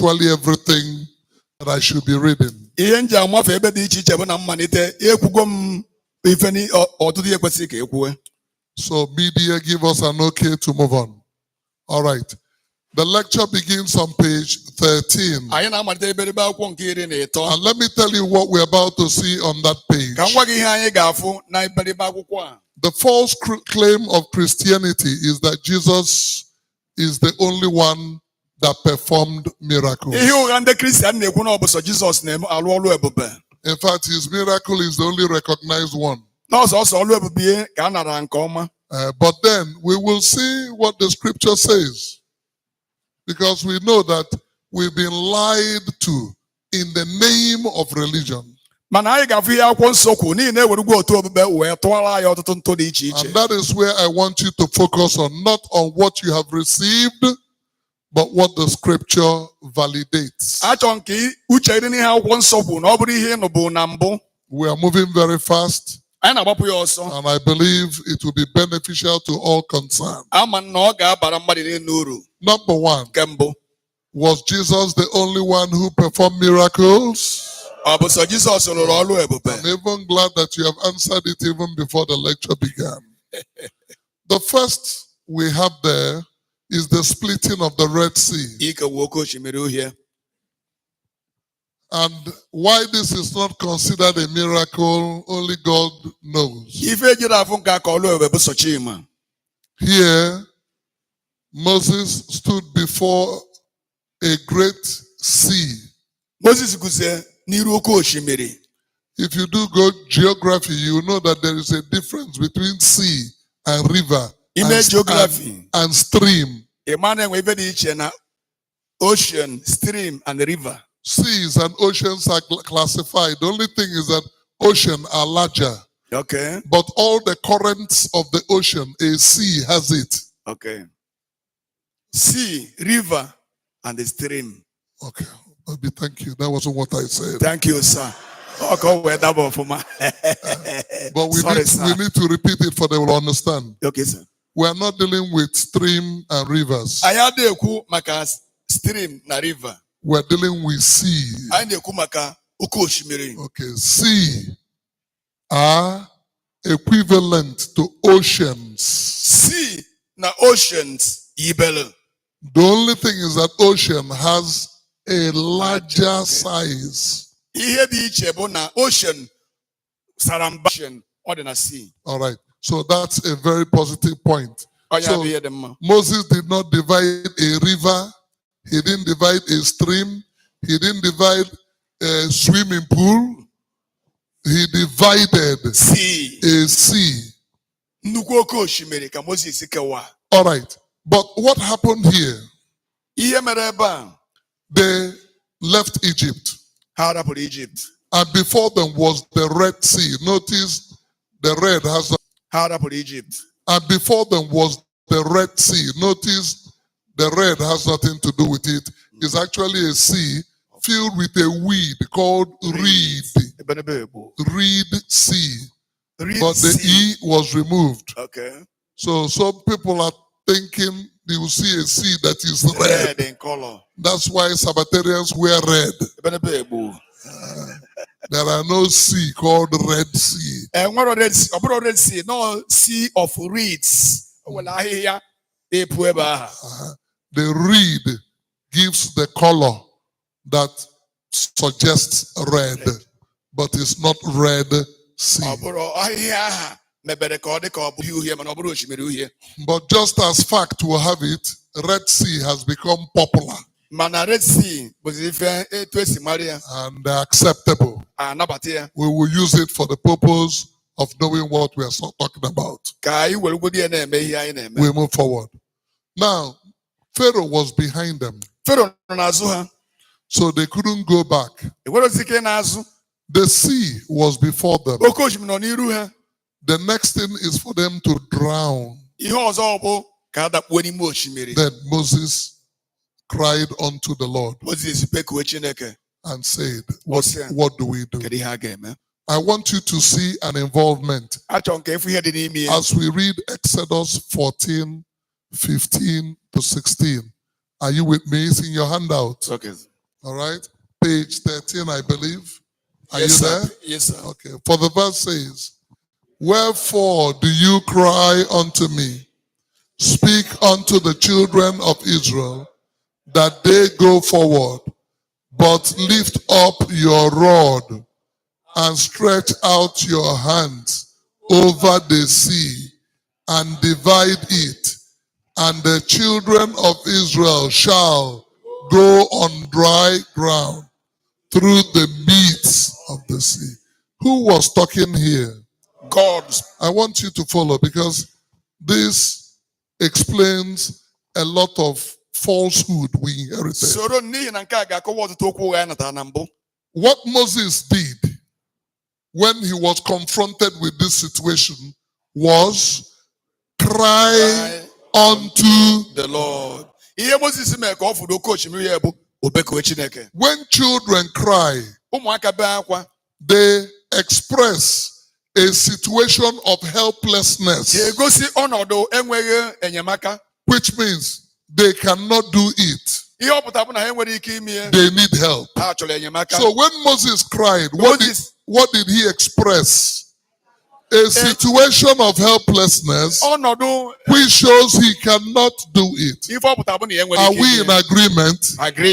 actually everything that I should be reading. So media, give us an okay to move on. All right. The lecture begins on page 13. And let me tell you what we're about to see on that page. The false claim of Christianity is that Jesus is the only one that performed miracles. In fact, his miracle is the only recognized one. But then we will see what the scripture says. Because we know that we've been lied to in the name of religion. And that is where I want you to focus on, not on what you have received, but what the scripture validates. We are moving very fast, and I believe it will be beneficial to all concerned. Number one, was Jesus the only one who performed miracles? I'm even glad that you have answered it even before the lecture began. The first we have there is the splitting of the Red Sea. And why this is not considered a miracle, only God knows. Here, Moses stood before a great sea. If you do go geography, you know that there is a difference between sea and river and stream. Ocean, stream, and river. Seas and oceans are classified. The only thing is that ocean are larger. Okay. But all the currents of the ocean, a sea has it. Okay. Sea, river, and the stream. Okay. Maybe thank you. That wasn't what I said. Thank you, sir. But we need to repeat it for they will understand. Okay, sir. We are not dealing with stream and rivers. Stream na river. We're dealing with sea. Okay, sea are equivalent to oceans. Sea na oceans ibele. The only thing is that ocean has a larger size. Ocean sarambashin or than a sea. All right. So that's a very positive point. So Moses did not divide a river. He didn't divide a stream. He didn't divide a swimming pool. He divided a sea. All right. But what happened here? They left Egypt. And before them was the Red Sea. Notice the red has Egypt. And before them was the Red Sea. Notice the red has nothing to do with it. It's actually a sea filled with a weed called reed. Reed Sea. But the E was removed. Okay. So some people are thinking they will see a sea that is red in color. That's why Sabbatarians wear red. There are no sea called Red Sea. And what Red Sea? No sea of reeds. The reed gives the color that suggests red, but it's not Red Sea. But just as fact will have it, Red Sea has become popular and acceptable. We will use it for the purpose of knowing what we are talking about. We move forward. Now, Pharaoh was behind them, so they couldn't go back. The sea was before them. The next thing is for them to drown. Then Moses cried unto the Lord and said, what do we do? I want you to see an involvement as we read Exodus 14, 15 to 16. Are you with me? It's in your handout. Okay. All right. Page 13, I believe. Are Yes, you sir. there? Yes, sir. Okay. For the verse says, wherefore do you cry unto me? Speak unto the children of Israel that they go forward, but lift up your rod and stretch out your hands over the sea and divide it, and the children of Israel shall go on dry ground through the midst of the sea. Who was talking here? God. I want you to follow, because this explains a lot of falsehood we inherited. What Moses did when he was confronted with this situation was cry unto the Lord. When children cry, they express a situation of helplessness, which means they cannot do it. They need help. So when Moses cried, what did he express? A situation of helplessness, which shows he cannot do it. Are we in agreement? Agree.